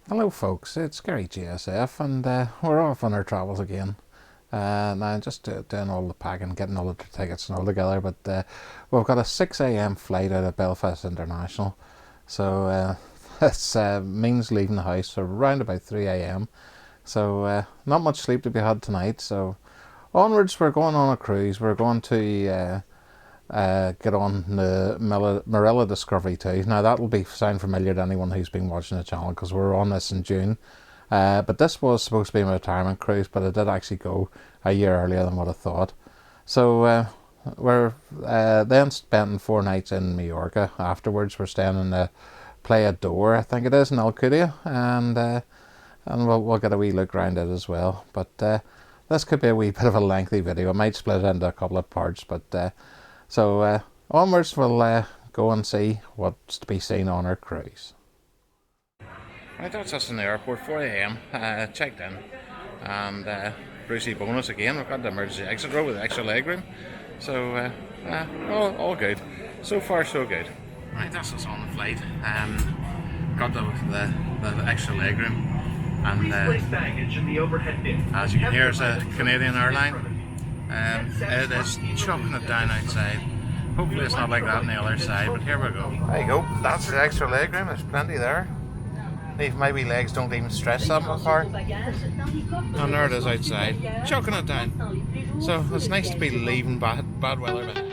Hello folks, it's Gary GSF and we're off on our travels again. Now just doing all the packing, getting all the tickets and all together, but we've got a 6 a.m. flight out of Belfast International, so this means leaving the house around about 3 a.m. So not much sleep to be had tonight, so onwards we're going on a cruise. We're going to get on the Marella Discovery too. Now that'll sound familiar to anyone who's been watching the channel because we were on this in June. But this was supposed to be a retirement cruise, but it did actually go a year earlier than what I thought. So we're then spending 4 nights in Mallorca. Afterwards we're staying in the Playa d'Or, I think it is, in Alcudia, and we'll get a wee look around it as well. But this could be a wee bit of a lengthy video. I might split it into a couple of parts, but so onwards we'll go and see what's to be seen on our cruise. Right, that's us in the airport, 4 a.m, checked in, and Brucey bonus again, we've got the emergency exit row with extra legroom, so all good. So far so good. Right, that's us on the flight, got the extra legroom, and as you can hear it's a Canadian airline. It is chucking it down outside. Hopefully it's not like that on the other side, but here we go. There you go, that's the extra legroom, there's plenty there. Even my wee legs don't even stretch that far. And there it is outside, chucking it down. So it's nice to be leaving bad weather behind.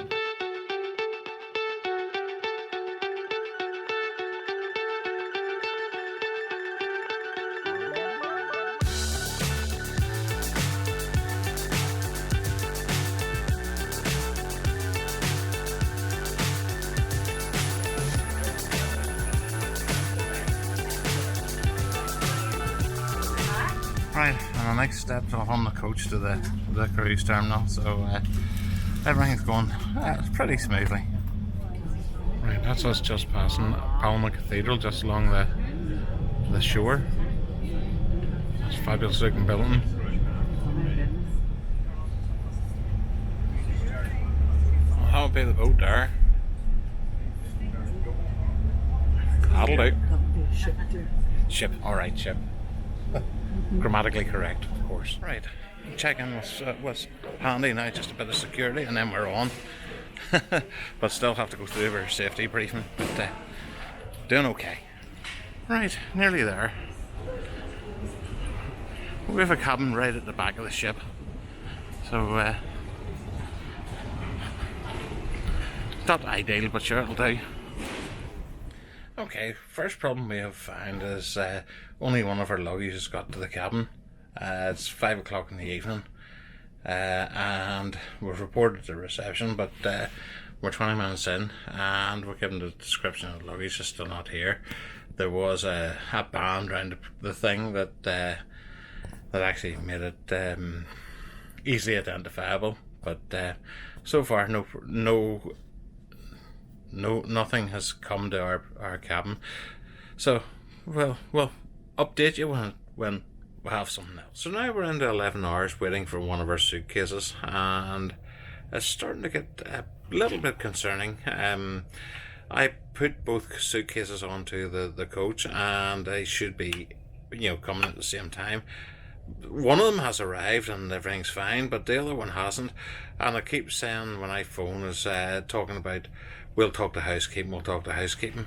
Right, and the next step off on the coach to the cruise terminal, so everything's going pretty smoothly. Right, that's us just passing Palma Cathedral, just along the shore. It's a fabulous looking building. Well, that would be the boat there. That'll do. Ship, alright, ship. Grammatically correct, of course. Right, check-in was handy. Now just a bit of security and then we're on. But still have to go through our safety briefing, but doing okay. Right, nearly there. We have a cabin right at the back of the ship, so not ideal, but sure it'll do. Okay, first problem we have found is only one of our luggage has got to the cabin. It's 5 o'clock in the evening, and we've reported the reception, but we're 20 minutes in and we're given the description of the luggage is still not here. There was a band around the thing that actually made it easily identifiable, but so far nothing has come to our cabin, so we'll update you when we have something else. So now we're into 11 hours waiting for one of our suitcases, and it's starting to get a little bit concerning. I put both suitcases onto the coach, and they should be coming at the same time. One of them has arrived and everything's fine, but the other one hasn't, and I keep saying when I phone is talking about we'll talk to housekeeping,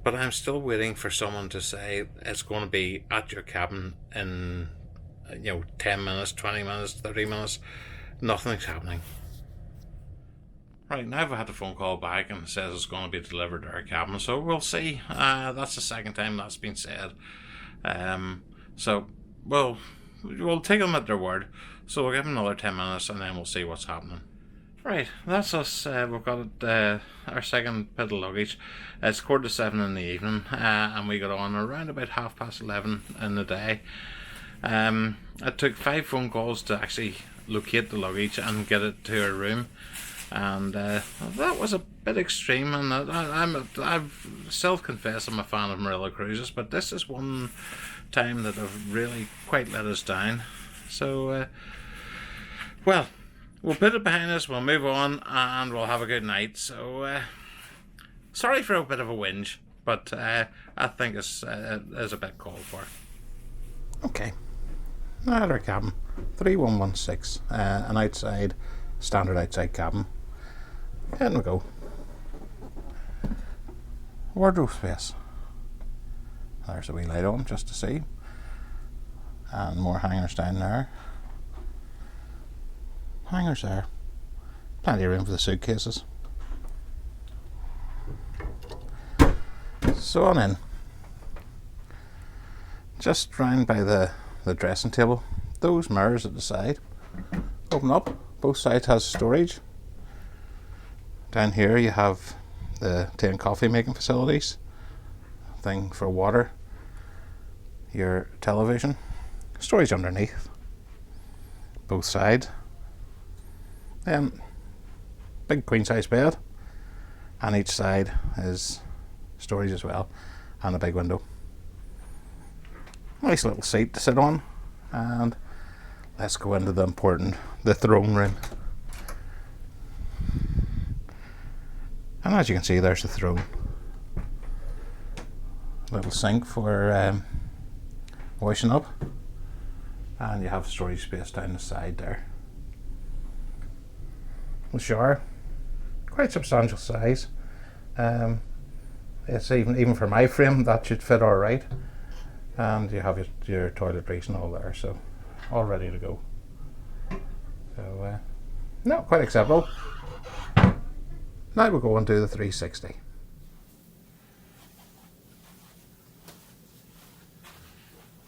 but I'm still waiting for someone to say it's going to be at your cabin in 10 minutes, 20 minutes, 30 minutes. Nothing's happening. Right, now I've had a phone call back and it says it's going to be delivered to our cabin, so we'll see. That's the second time that's been said. So we'll take them at their word, so we'll give them another 10 minutes and then we'll see what's happening. Right, that's us. We've got our second bit of luggage. It's 7:15 in the evening, and we got on around about 11:30 in the day. It took 5 phone calls to actually locate the luggage and get it to our room, and that was a bit extreme. And I've self-confessed I'm a fan of Marella cruises, but this is one time that have really quite let us down. So, well. We'll put it behind us, we'll move on, and we'll have a good night. So, sorry for a bit of a whinge. but I think it's is a bit called for. Okay, now our cabin, 3116, an outside, standard outside cabin. In we go. Wardrobe space. There's a wee light on just to see, and more hangers down there. Hangers there. Plenty of room for the suitcases. So on in. Just round by the dressing table, those mirrors at the side open up. Both sides has storage. Down here you have the tea and coffee making facilities, thing for water, your television, storage underneath both sides. Big queen size bed, and each side is storage as well, and a big window. Nice little seat to sit on, and let's go into the throne room. And as you can see, there's the throne. Little sink for washing up, and you have storage space down the side there. The shower, quite substantial size. It's even for my frame, that should fit all right. And you have your toiletries and all there, so all ready to go. So no, quite acceptable. Now we'll go and do the 360.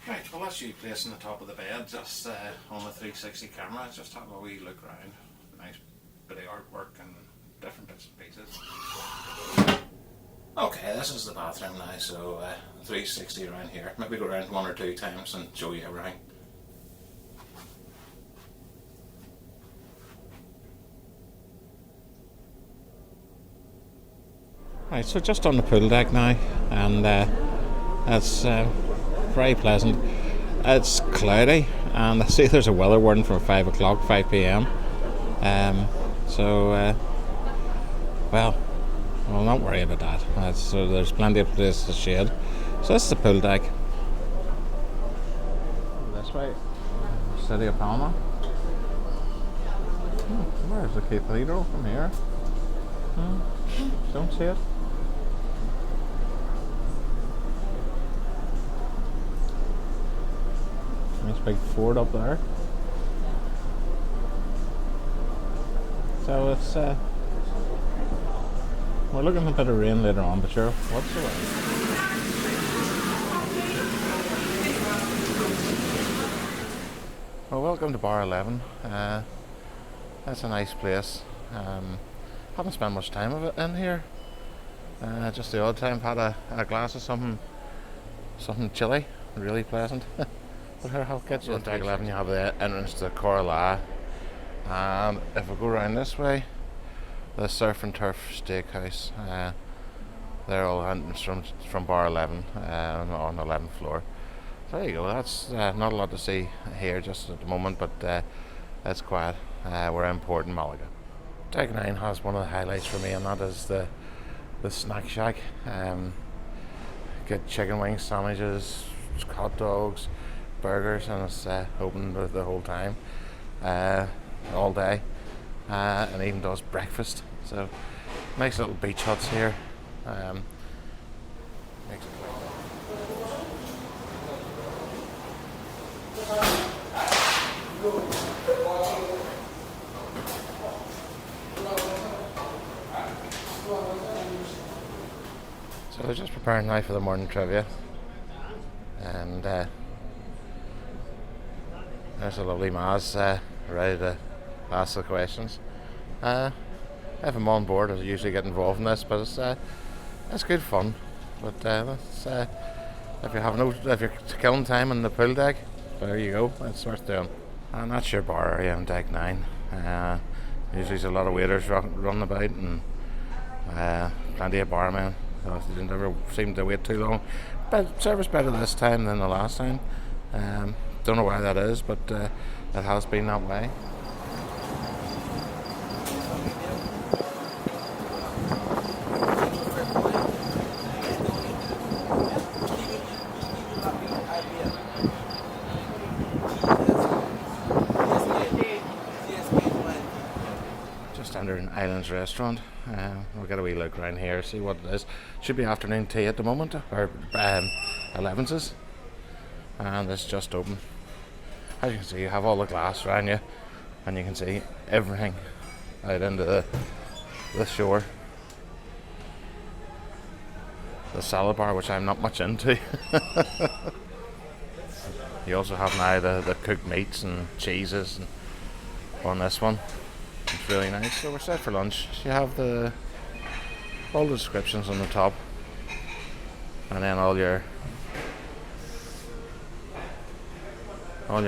Right, well that's you placing the top of the bed just on the 360 camera. Just have a wee look around. Nice bit of artwork and different bits and pieces. Okay, this is the bathroom now, so 360 around here. Maybe go around one or two times and show you everything. Right, so just on the pool deck now, and it's very pleasant. It's cloudy, and I see there's a weather warning from 5 p.m. Well, we'll not worry about that. So there's plenty of places to shade. So this is the pool deck. This way, City of Palma. Where's the cathedral from here? Don't see it. Nice big fort up there. So it's we're looking at a bit of rain later on, but sure, what's the weather? Well, welcome to Bar 11. That's a nice place. Haven't spent much time of it in here. Just the odd time had a glass of something chilly, really pleasant. But here, I'll get you on deck 11. You have the entrance to Corala, and if we go around this way, the Surf and Turf Steakhouse. They're all entrance from Bar 11 on the 11th floor. So there you go. That's not a lot to see here just at the moment, but it's quiet. We're in Port in Malaga. Deck 9 has one of the highlights for me, and that is the snack shack. Get chicken wings, sandwiches, hot dogs, burgers, and it's open the whole time, all day, and even does breakfast. So nice little beach huts here. Makes it So they're just preparing now for the morning trivia, and there's a lovely Maz ready to ask the questions. If I'm on board, I usually get involved in this, but it's good fun. But if you're killing time on the pool deck, there you go. It's worth doing. And that's your bar area on deck 9. Usually there's a lot of waiters running about, and plenty of barmen. They never seem to wait too long. But service better this time than the last time. Don't know why that is, but it has been that way. Just entering Islands Restaurant. We'll get a wee look around here, see what it is. Should be afternoon tea at the moment, or 11's, and it's just open. As you can see, you have all the glass around you, and you can see everything out into the shore. The salad bar, which I'm not much into. You also have now the cooked meats and cheeses and on this one. It's really nice. So we're set for lunch. You have all the descriptions on the top, and then all your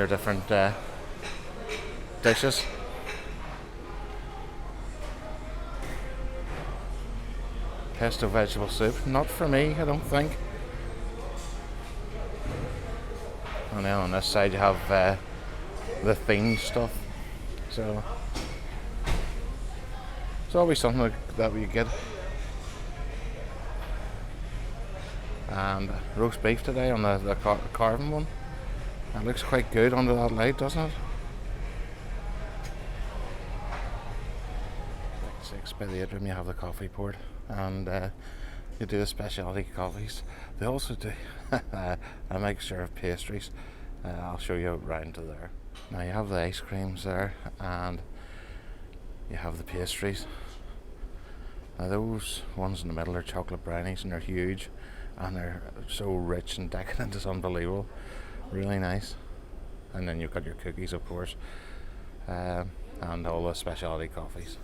different dishes. Pesto vegetable soup, not for me, I don't think. And then on this side you have the themed stuff. So it's always something that we get. And roast beef today on the carving one. It looks quite good under that light, doesn't it? 6 by the atrium you have the coffee port, and you do the specialty coffees. They also do a mixture of pastries. I'll show you round to there. Now you have the ice creams there, and you have the pastries. Now those ones in the middle are chocolate brownies, and they're huge, and they're so rich and decadent, it's unbelievable. Really nice. And then you've got your cookies, of course, and all the specialty coffees.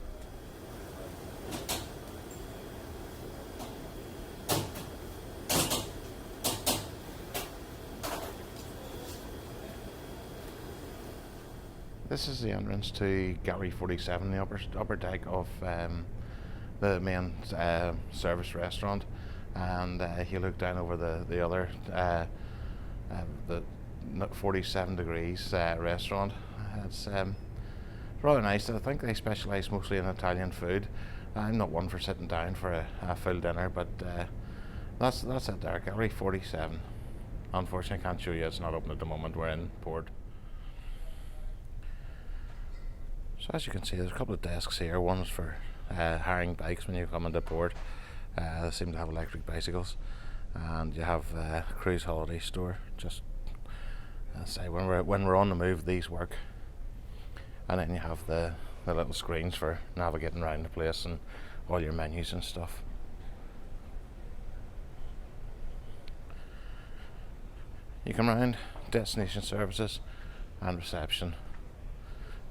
This is the entrance to Gallery 47, the upper deck of the main service restaurant, and you look down over the other the 47 degrees restaurant. It's rather nice. I think they specialise mostly in Italian food. I'm not one for sitting down for a full dinner, but that's it there, Gallery 47. Unfortunately, I can't show you, it's not open at the moment. We're in port. So as you can see, there's a couple of desks here. One's for hiring bikes when you come into port. They seem to have electric bicycles. And you have a cruise holiday store. Just say when we're on the move, these work. And then you have the little screens for navigating around the place and all your menus and stuff. You come around destination services and reception,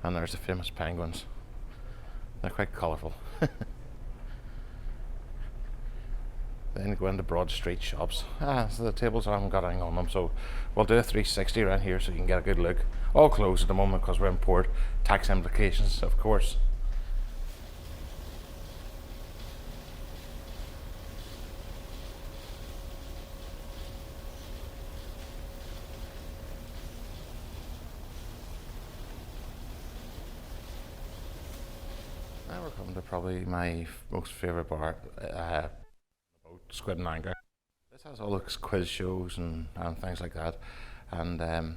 and there's the famous penguins. They're quite colourful. Then go into Broad Street shops. So the tables haven't got anything on them, so we'll do a 360 around here so you can get a good look. All closed at the moment because we're in port. Tax implications, of course. Now we're coming to probably my most favourite bar, Squid and Anchor. This has all the quiz shows and things like that, and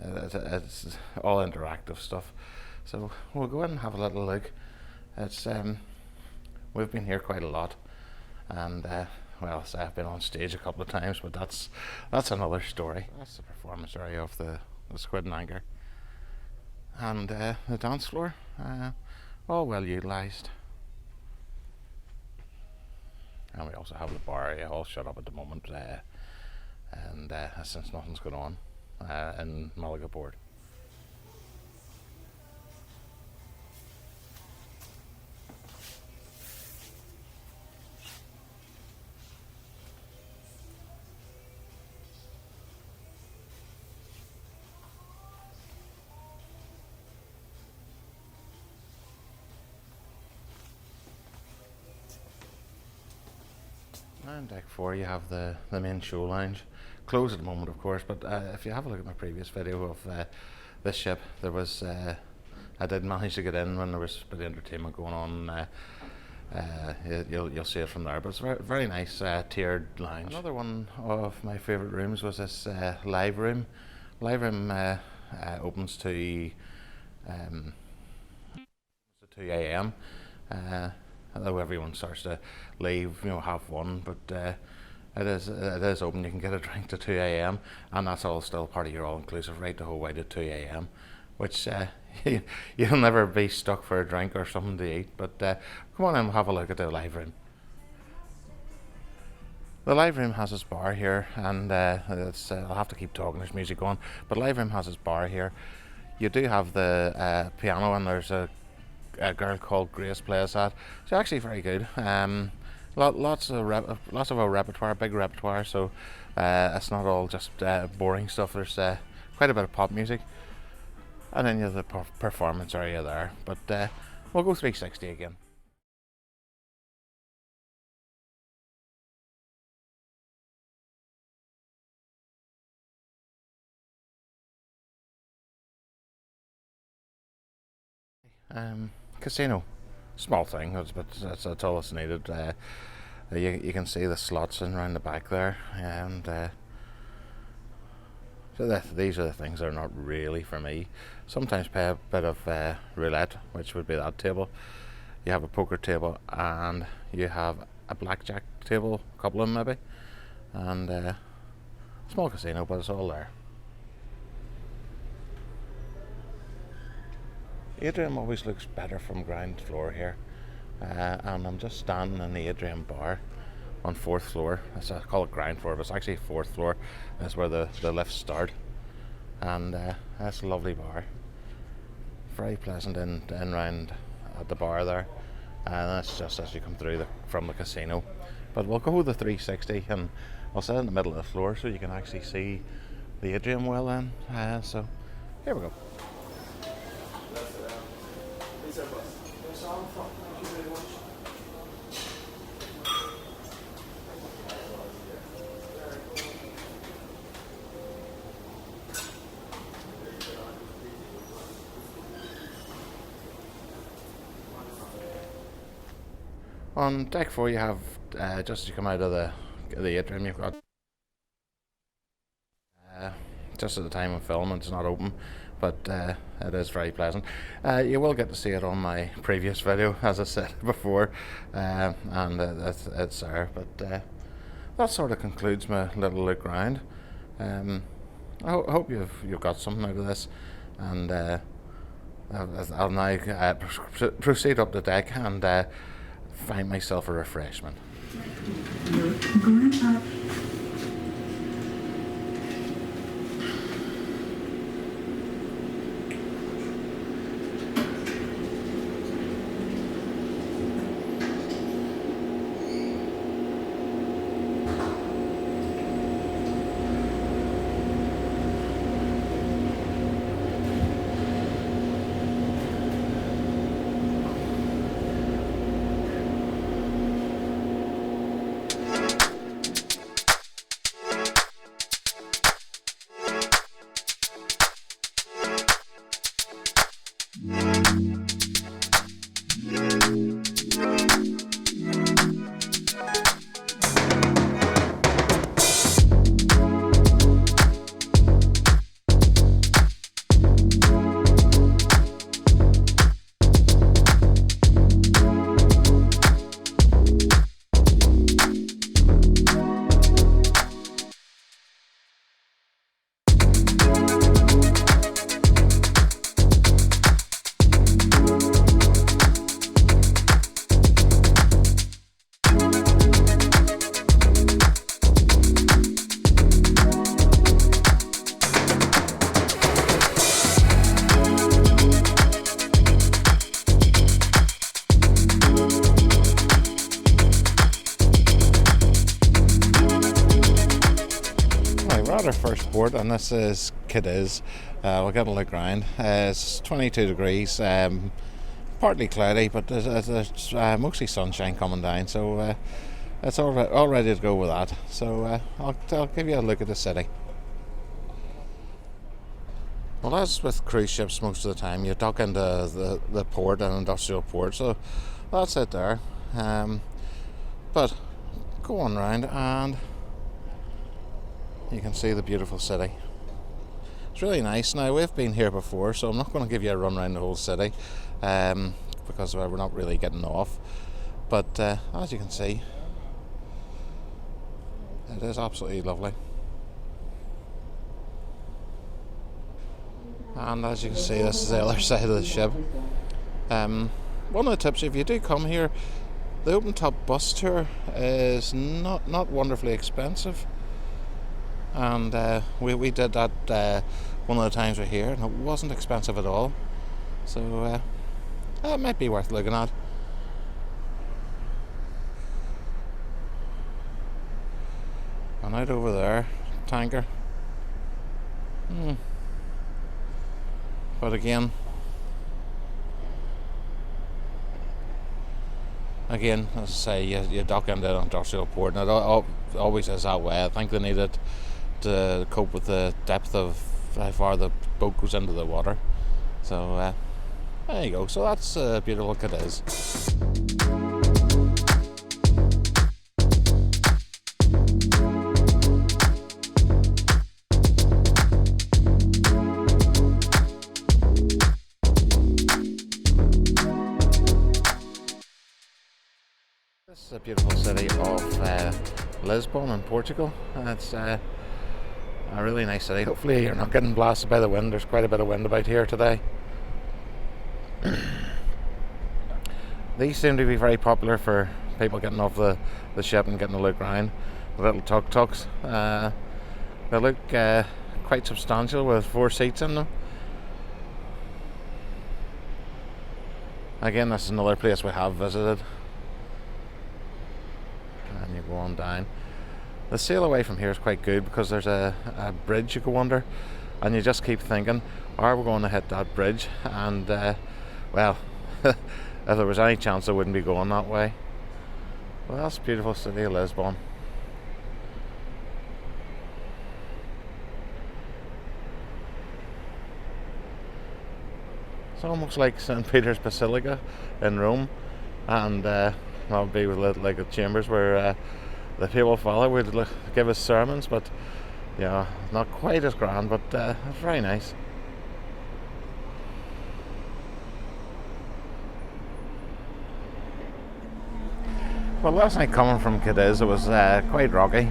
it's all interactive stuff. So we'll go in and have a little look. It's we've been here quite a lot, and well, so I've been on stage a couple of times, but that's another story. That's the performance area of the Squid and Anchor, and the dance floor, all well utilised. And we also have the bar area all shut up at the moment, and since nothing's going on in Malaga Port. On deck 4 you have the main show lounge, closed at the moment of course, but if you have a look at my previous video of this ship, there was I did manage to get in when there was a bit of entertainment going on You'll see it from there. But it's very very nice tiered lounge. Another one of my favourite rooms was this live room. Live room opens to 2 a.m. Although everyone starts to leave, 1:30, but it is open. You can get a drink to 2 a.m. and that's all still part of your all-inclusive rate the whole way to 2 a.m. which you'll never be stuck for a drink or something to eat. But come on in and have a look at the live room. The live room has its bar here, and I'll have to keep talking, there's music going, but live room has its bar here. You do have the piano, and there's a girl called Grace plays that. She's actually very good. Lots of a repertoire, big repertoire, so it's not all just boring stuff. There's quite a bit of pop music, and then you have the performance area there. But we'll go 360 again. Casino, small thing, but that's all that's needed. You can see the slots in around the back there, and so these are the things that are not really for me. Sometimes play a bit of roulette, which would be that table. You have a poker table, and you have a blackjack table, a couple of them maybe, and small casino, but it's all there. Atrium always looks better from ground floor here, and I'm just standing in the Atrium bar on 4th floor. I call it ground floor, but it's actually 4th floor. That's where the lifts start, and that's a lovely bar. Very pleasant in round at the bar there, and that's just as you come through from the casino. But we'll go with the 360, and I'll sit in the middle of the floor so you can actually see the Atrium well then. So here we go. On deck 4 you have, just as you come out of the atrium, you've got, just at the time of filming it's not open, but it is very pleasant. You will get to see it on my previous video, as I said before, and it's there. But that sort of concludes my little look round. I hope you've got something out of this, and I'll now proceed up the deck and find myself a refreshment. Our first port, and this is Cadiz. We'll get a look around. It's 22 degrees, partly cloudy, but there's mostly sunshine coming down, so it's all ready to go with that. So I'll give you a look at the city. Well, as with cruise ships, most of the time you dock into the port, an industrial port, so that's it there. But go on round and you can see the beautiful city. It's really nice. Now, we've been here before, so I'm not going to give you a run around the whole city because we're not really getting off. But as you can see, it is absolutely lovely. And as you can see, this is the other side of the ship. One of the tips, if you do come here, the open top bus tour is not wonderfully expensive. And we did that one of the times we're here, and it wasn't expensive at all. So it might be worth looking at. And out over there, tanker. But again, as I say, you dock into an industrial port, and it always is that way. I think they need it to cope with the depth of how far the boat goes into the water. So there you go. So that's beautiful Cadiz. This is a beautiful city of Lisbon in Portugal. It's a really nice city. Hopefully you're not getting blasted by the wind. There's quite a bit of wind about here today. These seem to be very popular for people getting off the ship and getting a look around. The little tuk-tuks. They look quite substantial with 4 seats in them. Again, this is another place we have visited. And you go on down. The sail away from here is quite good because there's a bridge you go under, and you just keep thinking, are we going to hit that bridge? And well, if there was any chance I wouldn't be going that way. Well, that's the beautiful city of Lisbon. It's almost like St. Peter's Basilica in Rome, and that would be with like the chambers where the papal father would give us sermons, but yeah, not quite as grand, but it's very nice. Well, last night coming from Cadiz, it was quite rocky.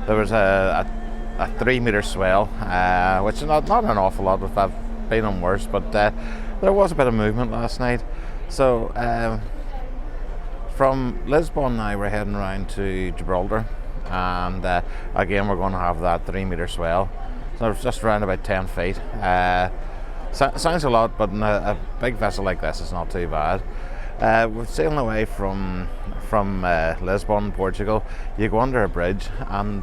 There was a 3-metre swell, which is not an awful lot if I've been on worse, but there was a bit of movement last night. So from Lisbon now we're heading around to Gibraltar, and again we're going to have that 3-metre swell. So it's just around about 10 feet. Sounds a lot, but in a big vessel like this it's not too bad. We're sailing away from Lisbon, Portugal. You go under a bridge, and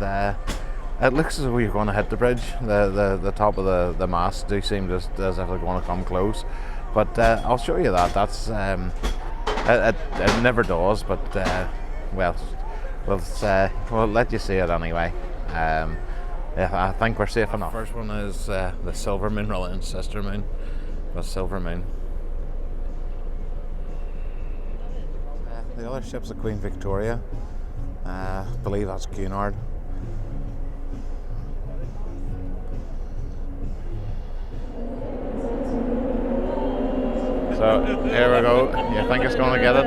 it looks as though you're going to hit the bridge. The top of the masts do seem just as if they're going to come close, but I'll show you that. That's it never does, but well, we'll let you see it anyway. Yeah, I think we're safe enough. The first one is the Silver Moon, rather than Sister Moon, the Silver Moon. The other ship's the Queen Victoria. I believe that's Cunard. So here we go. You think it's going to get it?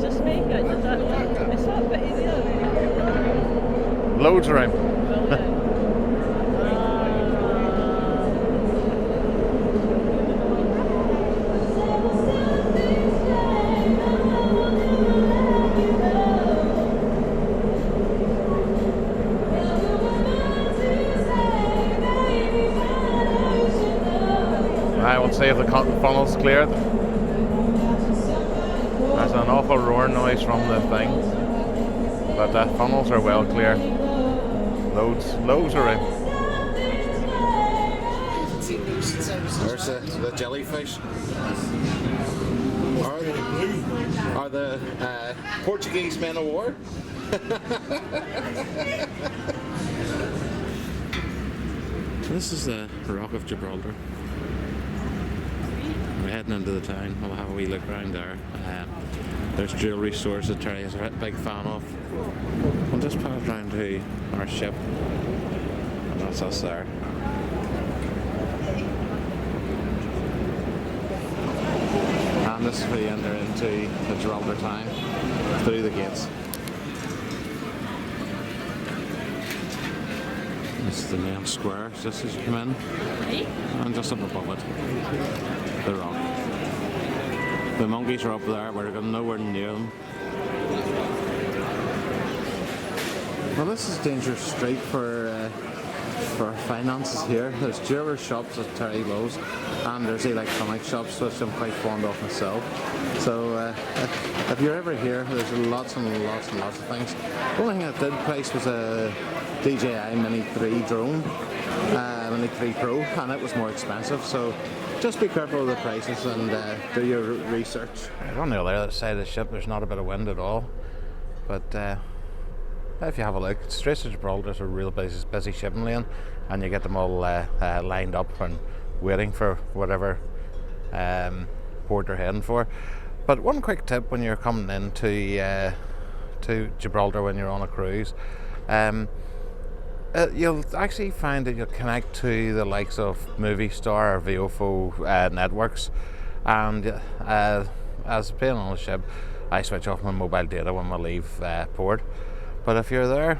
Just make it. It's not pretty there. Loads of room. I will see if the funnel's cleared. There's an awful roaring noise from the thing, but the funnels are well clear. Loads of room. There's the jellyfish. Are the Portuguese men of war? This is the Rock of Gibraltar. We're heading into the town. We'll have a wee look around there. There's jewellery stores that Terry is a big fan of. We'll just pass round to our ship, and that's us there. And this is where you enter into the Gibraltar town through the gates. This is the main square, just as you come in, and just up above it, the rock. The monkeys are up there, we're nowhere near them. Well, this is a dangerous street for finances here. There's jewellery shops that Terry loves, and there's electronic shops, which I'm quite fond of myself. So if you're ever here, there's lots and lots and lots of things. The only thing I did price was a DJI Mini 3 drone, Mini 3 Pro, and it was more expensive. So just be careful of the prices and do your research. On the other side of the ship, there's not a bit of wind at all, but if you have a look, straight to Gibraltar is a real busy shipping lane, and you get them all lined up and waiting for whatever port they're heading for. But one quick tip when you're coming into to Gibraltar when you're on a cruise, you'll actually find that you'll connect to the likes of Movistar or Viofo networks, and as being on a ship, I switch off my mobile data when we leave port. But if you're there,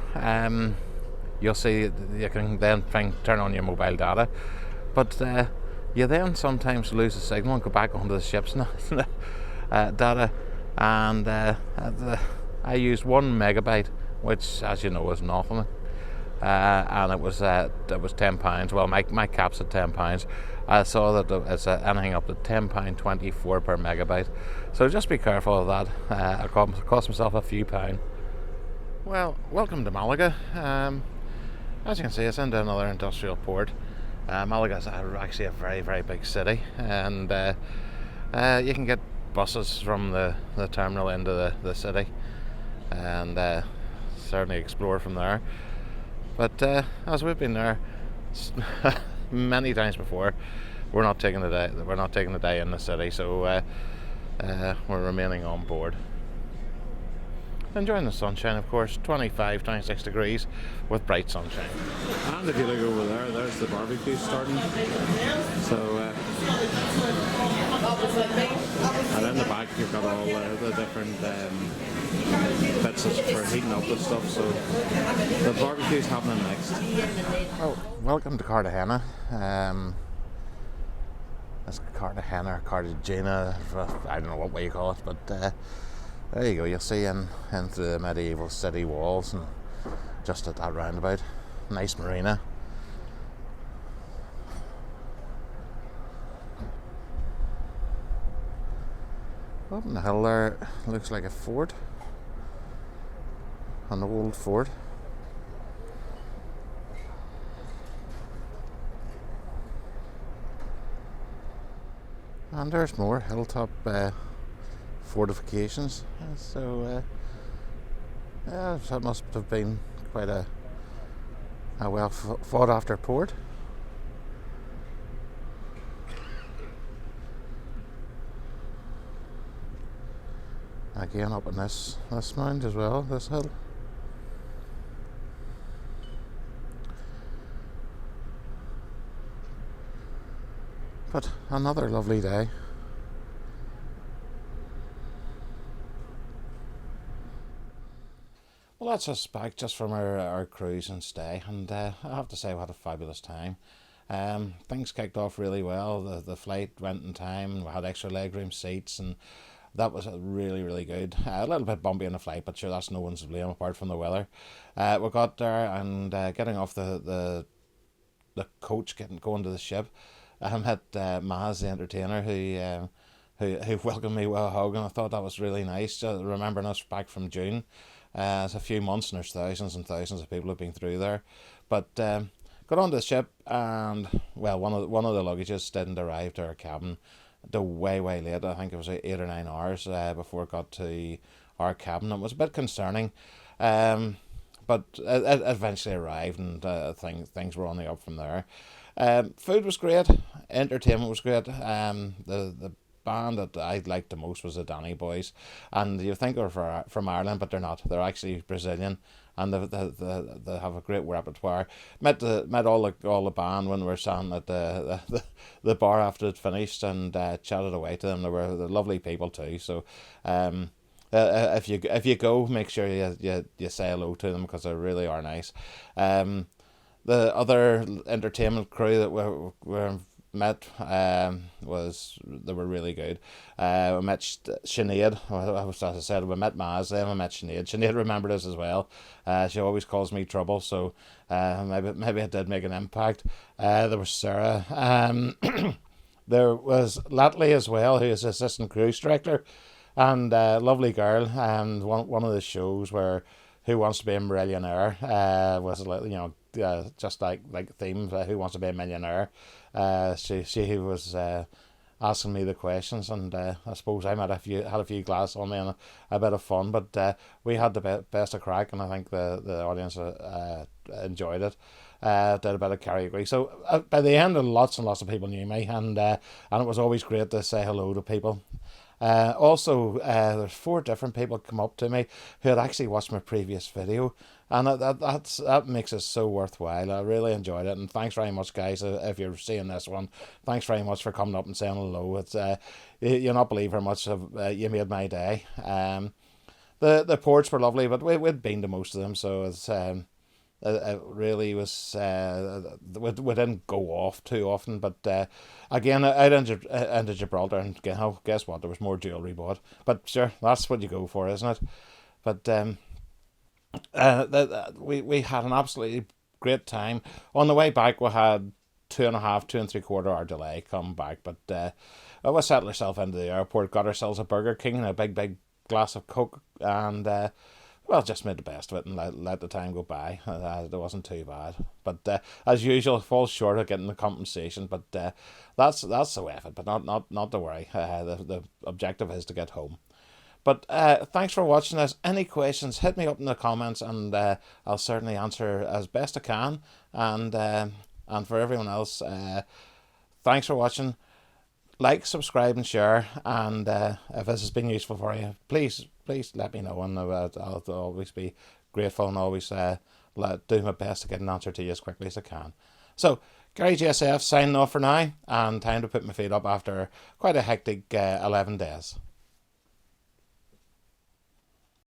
you'll see you can then turn on your mobile data, but you then sometimes lose the signal and go back onto the ship's data, and I used 1 megabyte, which, as you know, is nothing. And it was £10. Well, my cap's at £10. I saw that it's anything up to £10.24 per megabyte. So just be careful of that. It cost myself a few pounds. Well, welcome to Malaga. As you can see, it's into another industrial port. Malaga is actually a very, very big city, and you can get buses from the terminal into the city, and certainly explore from there. But as we've been there many times before, we're not taking the day in the city, so we're remaining on board. Enjoying the sunshine, of course, 25, 26 degrees with bright sunshine. And if you look over there, there's the barbecue starting. So, and in the back you've got all the different bits for heating up the stuff. So the barbecue's happening next. Oh, welcome to Cartagena. That's Cartagena or Cartagena, I don't know what way you call it, but there you go, you'll see in through the medieval city walls, and just at that roundabout. Nice marina. Up on the hill there looks like a fort, an old fort. And there's more hilltop fortifications, so that must have been quite a well fought after port. Again up on this mound as well, this hill. But another lovely day. Well, that's us back just from our cruise and stay, and I have to say we had a fabulous time. Things kicked off really well. The flight went in time. We had extra legroom seats, and that was really, really good. A little bit bumpy in the flight, but sure, that's no one's to blame apart from the weather. We got there, and getting off the coach, going to the ship, I met Maz, the entertainer, who welcomed me with a hug, and I thought that was really nice. Remembering us back from June. It's a few months, and there's thousands and thousands of people who've been through there. But got onto the ship, and well, one of the luggages didn't arrive to our cabin. Way late. I think it was 8 or 9 hours before it got to our cabin. It was a bit concerning, but it eventually arrived, and things were on the up from there. Food was great, entertainment was great. The band that I liked the most was the Danny Boys, and you think they're from Ireland, but they're not. They're actually Brazilian, and they have a great repertoire. Met all the band when we were standing at the bar after it finished, and chatted away to them. They're lovely people too. So, if you go, make sure you say hello to them, because they really are nice. The other entertainment crew that were met was they were really good. We met Sinead. As I said, we met Maz. Then we met Sinead. Sinead remembered us as well. She always calls me Trouble, so maybe it did make an impact. There was Sarah. There was Latley as well, who is assistant cruise director, and lovely girl. And one of the shows where Who Wants to Be a Millionaire was, just like theme, Who Wants to Be a Millionaire. She was asking me the questions, and I suppose I had a few glasses on me and a bit of fun, but we had the best of crack, and I think the audience enjoyed it. Did a bit of karaoke, so by the end, lots and lots of people knew me, and it was always great to say hello to people. Also, there's 4 different people come up to me who had actually watched my previous video, and that makes it so worthwhile. I really enjoyed it, and thanks very much, guys. If you're seeing this one, thanks very much for coming up and saying hello. It's you'll not believe how much you made my day. The ports were lovely, but we'd been to most of them, so it's. It really was. We didn't go off too often, but again, out into Gibraltar, and guess what? There was more jewellery bought. But sure, that's what you go for, isn't it? But we had an absolutely great time. On the way back, we had 2.5, 2 3/4 hour delay coming back, but we settled ourselves into the airport, got ourselves a Burger King and a big glass of Coke, and just made the best of it and let the time go by. It wasn't too bad, but as usual, it falls short of getting the compensation. But that's the way of it. But not to worry. The objective is to get home. But thanks for watching this. Any questions, hit me up in the comments, and I'll certainly answer as best I can. And for everyone else, thanks for watching. Like, subscribe, and share. And if this has been useful for you, please let me know, and I'll always be grateful, and always do my best to get an answer to you as quickly as I can. So, Gary GSF signing off for now, and time to put my feet up after quite a hectic 11 days.